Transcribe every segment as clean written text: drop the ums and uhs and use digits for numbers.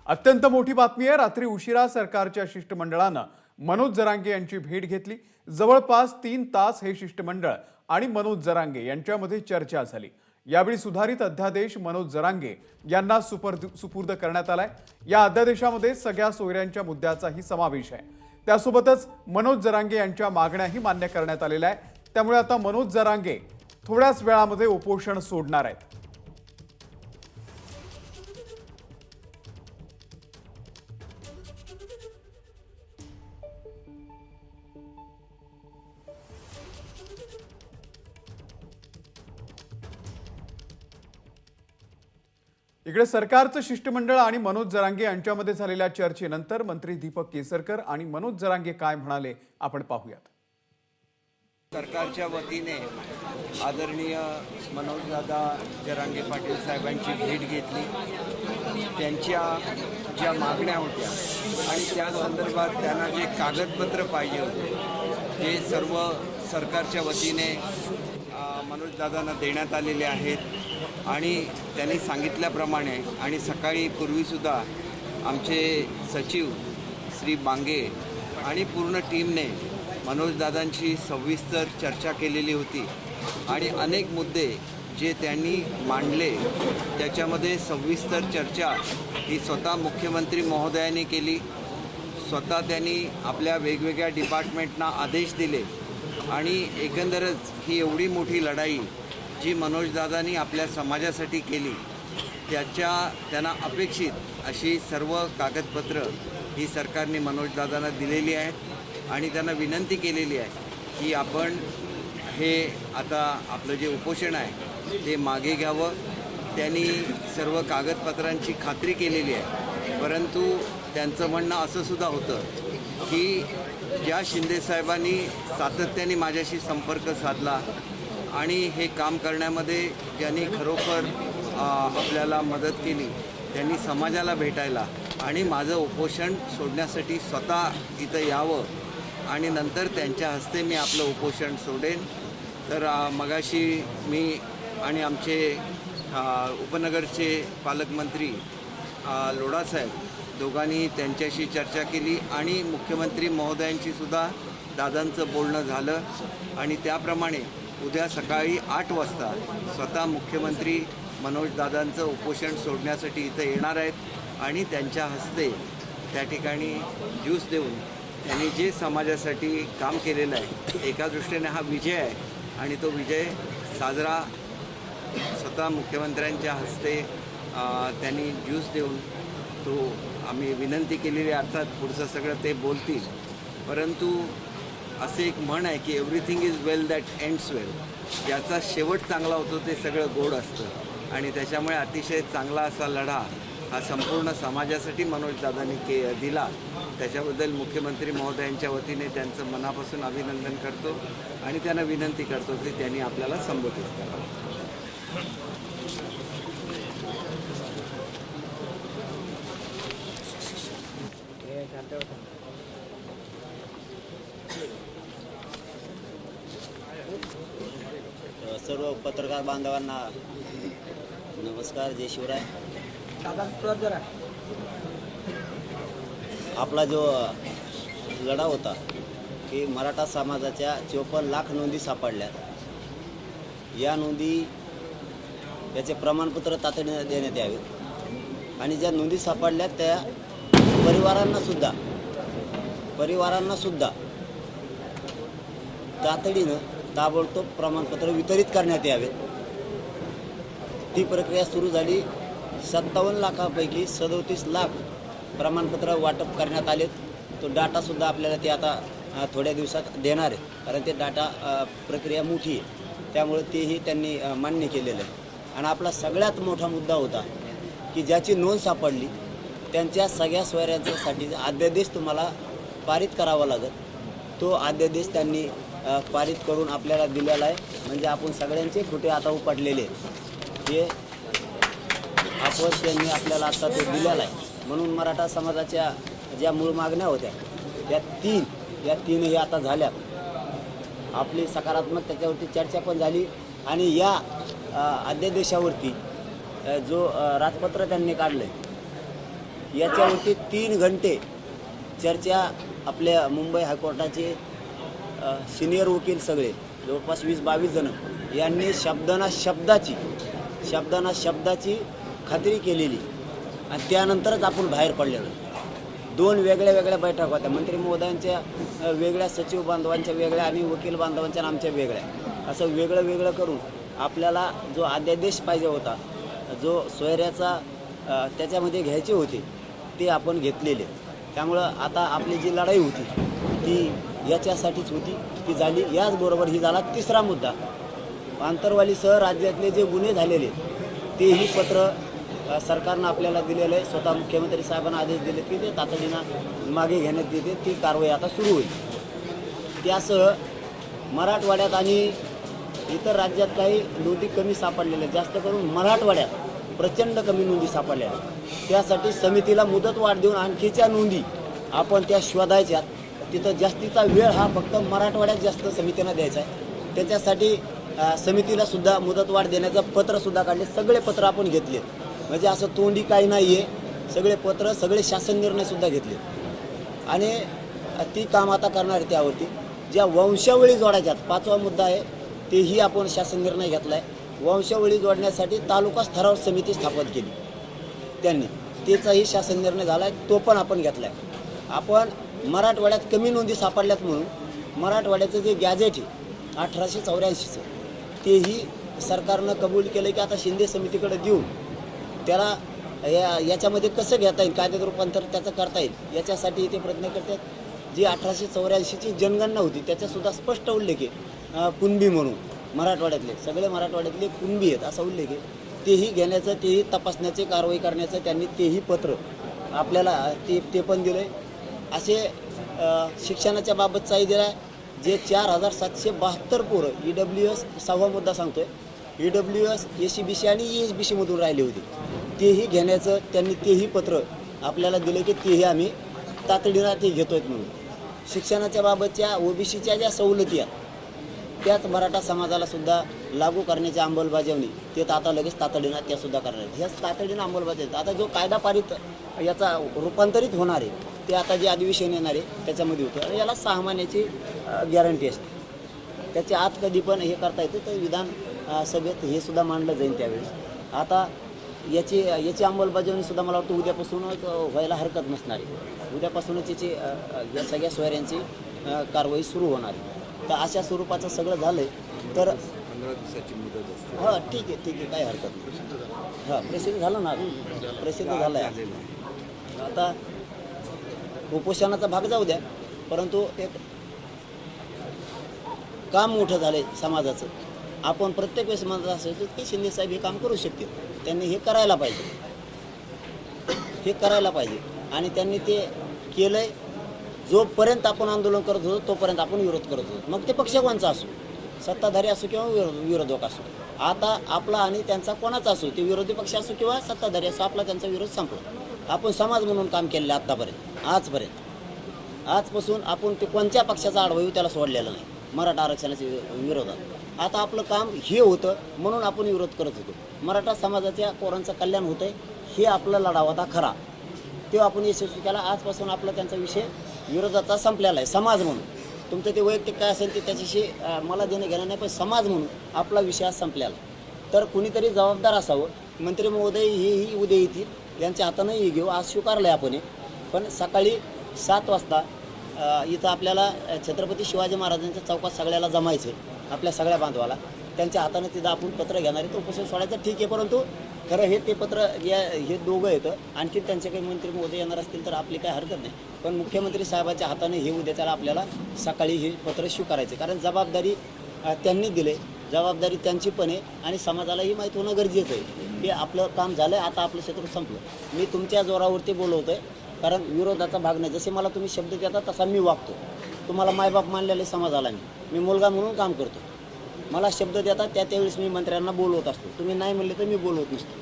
अत्यंत मोठी बातमी आहे। रात्री उशिरा सरकारच्या शिष्टमंडळानं मनोज जरांगे यांची भेट घेतली। जवळपास 3 तास हे शिष्टमंडळ आणि मनोज जरांगे यांच्यामध्ये चर्चा झाली। यावेळी सुधारित अध्यादेश मनोज जरांगे यांना सुपूर्द करण्यात आलाय। या अध्यादेशामध्ये सगळ्या सोयऱ्यांच्या मुद्द्याचाही समावेश आहे। त्यासोबतच मनोज जरांगे यांच्या मागण्याही मान्य करण्यात आलेल्या आहे। त्यामुळे आता मनोज जरांगे थोड्याच वेळामध्ये उपोषण सोडणार आहेत। इकडे सरकारचं शिष्टमंडळ आणि मनोज जरांगे यांच्यामध्ये झालेल्या चर्चेनंतर मंत्री दीपक केसरकर आणि मनोज जरांगे काय म्हणाले आपण पाहूयात। सरकारच्या वतीने आदरणीय मनोजदादा जरांगे पाटील साहेबांची भेट घेतली। त्यांच्या ज्या मागण्या होत्या आणि त्या संदर्भात त्यांना जे कागदपत्र पाहिजे होते ते सर्व सरकारच्या वतीने मनोजदादांना देण्यात आलेले आहेत। आणि त्यांनी सांगितल्याप्रमाणे आणि सकाळी पूर्वीसुद्धा आमचे सचिव श्री बांगे आणि पूर्ण टीमने मनोजदादांची सविस्तर चर्चा केलेली होती आणि अनेक मुद्दे जे त्यांनी मांडले त्याच्यामध्ये सविस्तर चर्चा ही स्वतः मुख्यमंत्री महोदयांनी केली। स्वतः त्यांनी आपल्या वेगवेगळ्या डिपार्टमेंटना आदेश दिले आणि एकंदरच ही एवढी मोठी लढाई जी मनोजदादांनी आपल्या समाजासाठी केली त्यांना अपेक्षित अशी सर्व कागदपत्र ही सरकारने मनोजदादांना दिलेली आहेत आणि त्यांना विनंती केलेली आहे की आपण हे आता आपलं जे उपोषण आहे ते मागे घ्यावं। त्यांनी सर्व कागदपत्रांची खात्री केलेली आहे, परंतु त्यांचं म्हणणं असं सुद्धा होतं की ज्या शिंदेसाहेबांनी सातत्याने माझ्याशी संपर्क साधला आणि हे काम करण्यामध्ये ज्यांनी खरोखर आपल्याला मदत केली त्यांनी समाजाला भेटायला आणि माझं उपोषण सोडण्यासाठी स्वतः इथं यावं आणि नंतर त्यांच्या हस्ते मी आपलं उपोषण सोडेन। तर मगाशी मी आणि आमचे उपनगरचे पालकमंत्री लोढासाहेब दोघांनी त्यांच्याशी चर्चा केली आणि मुख्यमंत्री महोदयांची सुद्धा दादांचं बोलणं झालं आणि त्याप्रमाणे उद्या सकाळी 8 वाजता स्वतः मुख्यमंत्री मनोजदादांचं उपोषण सोडण्यासाठी इथं येणार आहेत आणि त्यांच्या हस्ते त्या ठिकाणी ज्यूस देऊन त्यांनी जे समाजासाठी काम केलेलं आहे एका दृष्टीने हा विजय आहे आणि तो विजय साजरा स्वतः मुख्यमंत्र्यांच्या हस्ते त्यांनी ज्यूस देऊन तो आम्ही विनंती केलेली। अर्थात पुढचं सगळं ते बोलतील, परंतु असे एक म्हण आहे की everything is well that ends well. ज्याचा शेवट चांगला होतो ते सगळं गोड असतं आणि त्याच्यामुळे अतिशय चांगला असा लढा हा संपूर्ण समाजासाठी मनोजदादांनी दिला। त्याच्याबद्दल मुख्यमंत्री महोदयांच्या वतीने त्यांचं मनापासून अभिनंदन करतो आणि त्यांना विनंती करतो की त्यांनी आपल्याला संबोधित करावं। सर्व पत्रकार बांधवांना नमस्कार, जय शिवराय। आपला जो लढा होता की मराठा समाजाच्या 54 लाख नोंदी सापडल्या, या नोंदी याचे प्रमाणपत्र तातडीने देण्यात यावे आणि ज्या नोंदी सापडल्या त्या परिवारांना सुद्धा तातडीनं ताबडतोब प्रमाणपत्र वितरित करण्यात यावे। ती प्रक्रिया सुरू झाली। 57 लाखापैकी 37 लाख प्रमाणपत्र वाटप करण्यात आले। तो डाटासुद्धा आपल्याला ते आता थोड्या दिवसात देणार आहे, कारण ते डाटा प्रक्रिया मोठी आहे, त्यामुळे तेही त्यांनी मान्य केलेलं आहे। आणि आपला सगळ्यात मोठा मुद्दा होता की ज्याची नोंद सापडली त्यांच्या सगळ्या सोयऱ्यांच्यासाठी अध्यादेश तुम्हाला पारित करावा लागेल। तो अध्यादेश त्यांनी पारित करून आपल्याला दिलेला आहे। म्हणजे आपण सगळ्यांचे खुटे आता उपटलेले आहेत, हे आपण त्यांनी आपल्याला आता तो दिलेला आहे। म्हणून मराठा समाजाच्या ज्या मूळ मागण्या होत्या या तीनही आता झाल्या। आपली सकारात्मक त्याच्यावरती चर्चा पण झाली आणि या अध्यादेशावरती जो राजपत्र त्यांनी काढलं याच्यावरती 3 घंटे चर्चा आपल्या मुंबई हायकोर्टाचे सिनियर वकील सगळे जवळपास 20-22 जण यांनी शब्दाना शब्दाची खात्री केलेली आणि त्यानंतरच आपण बाहेर पडलेलो. 2 वेगळ्या बैठका होत्या. मंत्री महोदयांच्या वेगळ्या, सचिव बांधवांच्या वेगळ्या आणि वकील बांधवांच्या आणि आमच्या वेगळ्या, असं वेगळं करून आपल्याला जो अध्यादेश पाहिजे होता, जो सोयऱ्याचा त्याच्यामध्ये घ्यायचे होते ते आपण घेतलेले. त्यामुळं आता आपली जी लढाई होती ती याच्यासाठीच होती, ती झाली. याचबरोबर ही झाला 3रा मुद्दा. आंतरवालीसह राज्यातले जे गुन्हे झालेले तेही पत्र सरकारनं आपल्याला दिलेलं आहे. स्वतः मुख्यमंत्री साहेबांना आदेश दिले की ते तातडीनं मागे घेण्यात येते. ती कारवाई आता सुरू होईल. त्यासह मराठवाड्यात आणि इतर राज्यात काही नोंदी कमी सापडलेल्या, जास्त करून मराठवाड्यात प्रचंड कमी नोंदी सापडल्या. त्यासाठी समितीला मुदतवाढ देऊन आणखीच्या नोंदी आपण त्या शोधायच्यात. तिथं जास्तीचा वेळ हा फक्त मराठवाड्यात जास्त समितीनं द्यायचा आहे. त्याच्यासाठी समितीला सुद्धा मुदतवाढ देण्याचं पत्रसुद्धा काढले. सगळे पत्र आपण घेतले, म्हणजे असं तोंडी काही नाही आहे. सगळे पत्र, सगळे शासन निर्णयसुद्धा घेतले आणि ती काम आता करणार आहे. त्यावरती ज्या वंशावळी जोडायच्यात 5वा मुद्दा आहे, तेही आपण शासन निर्णय घेतला आहे. वंशावळी जोडण्यासाठी तालुका स्तरावर समिती स्थापन केली त्यांनी, त्याचाही शासन निर्णय झाला आहे, तो पण आपण घेतला आहे. आपण मराठवाड्यात कमी नोंदी सापडल्यात म्हणून मराठवाड्याचं जे गॅजेट आहे 1884चं, तेही सरकारनं कबूल केलं की आता शिंदे समितीकडे देऊन त्याला याच्यामध्ये कसं घेता येईल, कायद्यात रूपांतर त्याचं करता येईल याच्यासाठी ते प्रयत्न करतात. जी 1884ची जनगणना होती त्याच्यासुद्धा स्पष्ट उल्लेख आहे कुणबी म्हणून. मराठवाड्यातले सगळे मराठवाड्यातले कुणबी आहेत असा उल्लेख आहे. तेही घेण्याचं, तेही तपासण्याचे, कारवाई करण्याचं त्यांनी तेही पत्र आपल्याला ते पण दिलं आहे. असे शिक्षणाच्या बाबतचाही दिला आहे. जे 4772 पोरं EWS 6वा मुद्दा सांगतो आहे, EWS SCBC आणि ESBCमधून राहिले होते, तेही घेण्याचं त्यांनी तेही पत्र आपल्याला दिलं की तेही आम्ही तातडीनं ते घेतो आहेत म्हणून. शिक्षणाच्या बाबतच्या OBCच्या ज्या सवलती आहेत त्याच मराठा समाजाला सुद्धा लागू करण्याची अंमलबजावणी ते आता लगेच तातडीनं त्यासुद्धा करणार आहेत. ह्याच तातडीनं अंमलबजावणी. आता जो कायदा पारित याचा रूपांतरित होणार आहे ते आता जे अधिवेशन येणार आहे त्याच्यामध्ये होतं. आणि याला 6 महिन्याची गॅरंटी असते. त्याच्या आत कधी पण हे करता येतं. तर विधान सभेत हे सुद्धा मांडलं जाईल त्यावेळेस. आता याची अंमलबजावणीसुद्धा मला वाटतं उद्यापासूनच व्हायला हरकत नसणार आहे. उद्यापासूनच याची या सगळ्या सोयऱ्यांची कारवाई सुरू होणार आहे. तर अशा स्वरूपाचं सगळं झालं आहे तर 15 दिवसाची मुदत असते. हां ठीक आहे काही हरकत नाही. हां प्रसिद्ध झालं ना, प्रसिद्ध झालं आहे. आता उपोषणाचा भाग जाऊ द्या, परंतु एक काम मोठं झालं आहे समाजाचं. आपण प्रत्येक वेळेस म्हणत असायचो की शिंदेसाहेब हे काम करू शकतील, त्यांनी हे करायला पाहिजे आणि त्यांनी ते केलं आहे. जोपर्यंत आपण आंदोलन करत होतो तोपर्यंत आपण विरोध करत होतो, मग ते पक्ष कोणचा असो, सत्ताधारी असो किंवा विरोधक असो. आता आपला आणि त्यांचा कोणाचा असो, ते विरोधी पक्ष असो किंवा सत्ताधारी असो, आपला त्यांचा विरोध संपला. आपण समाज म्हणून काम केलेलं आतापर्यंत, आजपासून आपण ते कोणत्या पक्षाचा आडवा येऊ त्याला सोडलेलं नाही मराठा आरक्षणाच्या विरोधात. आता आपलं काम हे होतं म्हणून आपण विरोध करत होतो. मराठा समाजाच्या पोरांचं कल्याण होतंय हे आपला लढा होता खरा, तेव्हा आपण यशस्वी केला. आजपासून आपला त्यांचा विषय विरोधाचा संपलेला आहे. समाज म्हणून तुमचं ते वैयक्तिक काय असेल ते त्याच्याशी मला देणं घेणं नाही, पण समाज म्हणून आपला विषय आज संपलेला. तर कुणीतरी जबाबदार असावं. मंत्री महोदय हेही उद्या येतील, यांच्या हातानं हे घेऊ. आज स्वीकारलं आहे आपण, पण सकाळी 7 वाजता इथं आपल्याला छत्रपती शिवाजी महाराजांच्या चौकात सगळ्याला जमायचं आहे, आपल्या सगळ्या बांधवाला. त्यांच्या हातानं तिथं आपण पत्र घेणार आहे. तो उपोषण सोडायचं ठीक आहे, परंतु खरं हे ते पत्र हे दोघं येतं. आणखी त्यांचे काही मंत्री महोदय येणार असतील तर आपली काही हरकत नाही, पण मुख्यमंत्री साहेबाच्या हाताने हे उद्या त्याला आपल्याला सकाळी हे पत्र स्वीकारायचं. कारण जबाबदारी त्यांनी दिले, जबाबदारी त्यांची पण आहे आणि समाजालाही माहीत होणं गरजेचं आहे की आपलं काम झालं आहे, आता आपलं शत्रू संपलं. मी तुमच्या जोरावरती बोलवतो आहे, कारण विरोधाचा भाग नाही. जसे मला तुम्ही शब्द देता तसा मी वागतो. तुम्हाला मायबाप मानलेले समाजाला मी मुलगा म्हणून काम करतो. मला शब्द देतात त्यावेळेस मी मंत्र्यांना बोलवत असतो. तुम्ही नाही म्हणले तर मी बोलवत नसतो.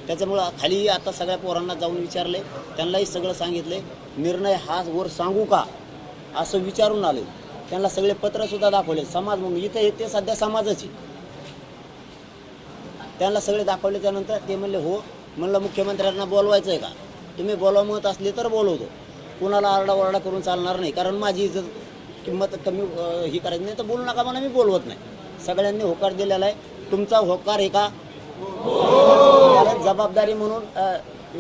त्याच्यामुळं खाली आता सगळ्या पोरांना जाऊन विचारले, त्यांनाही सगळं सांगितले. निर्णय हा वर सांगू का असं विचारून आले. त्यांना सगळे पत्रसुद्धा दाखवले. समाज म्हणून इथं येते सध्या समाजाची, त्यांना सगळे दाखवले. त्यानंतर ते म्हणले हो. म्हणलं मुख्यमंत्र्यांना बोलवायचं आहे का? तुम्ही बोलावत असले तर बोलवतो, कुणाला आरडाओरडा करून चालणार नाही. कारण माझी इज्जत किंमत कमी ही करायची नाही तर बोलू नका म्हणून मी बोलवत नाही. सगळ्यांनी होकार दिलेला आहे. तुमचा होकार आहे का? कारण जबाबदारी म्हणून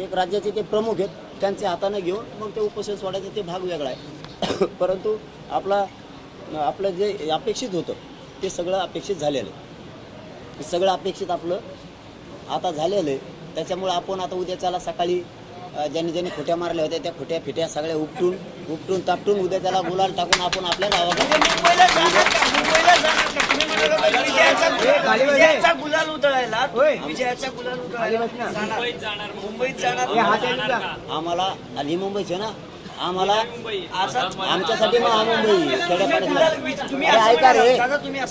एक राज्याचे ते प्रमुख आहेत, त्यांच्या हाताने घेऊन मग ते उपोषण सोडायचं ते भाग वेगळा आहे. परंतु आपलं जे अपेक्षित होतं ते सगळं अपेक्षित झालेलं आहे. सगळं अपेक्षित आपलं आता झालेलं आहे. त्याच्यामुळे आपण आता उद्याच्याला सकाळी ज्यांनी ज्यांनी खोट्या मारल्या होत्या त्या खोट्या फिट्या सगळ्या उपटून तापटून उद्या त्याला गुलाल टाकून आपण आपल्या विजयाचा गुलाल उधळायला विजयाचा गुलाल उधळायला मुंबईत जाणार आम्हाला आणि ही मुंबईचे ना आम्हाला आमच्यासाठी मग हा मुंबई खेड्यापाड्यात ऐका रे.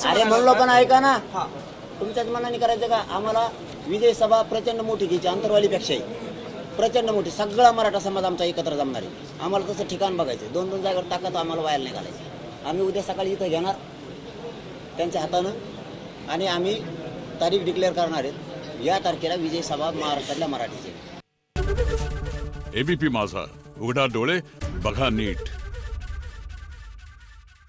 अरे म्हणलो पण ऐका ना, तुमच्याच मनाने करायचं का? आम्हाला विजय सभा प्रचंड मोठी घ्यायची, आंतरवालीपेक्षाही प्रचंड मोठी. सगळा मराठा समाज आमचा एकत्र जमणार आहे. आम्हाला तसं ठिकाण बघायचं, 2-2 जागेवर ताकद आम्हाला व्हायला नाही घालायची. आम्ही उद्या सकाळी इथं घेणार त्यांच्या हातानं आणि आम्ही तारीख डिक्लेअर करणार आहेत. या तारखेला विजय सभा महाराष्ट्रातल्या मराठीची. एबीपी माझा, उघडा डोळे बघा नीट.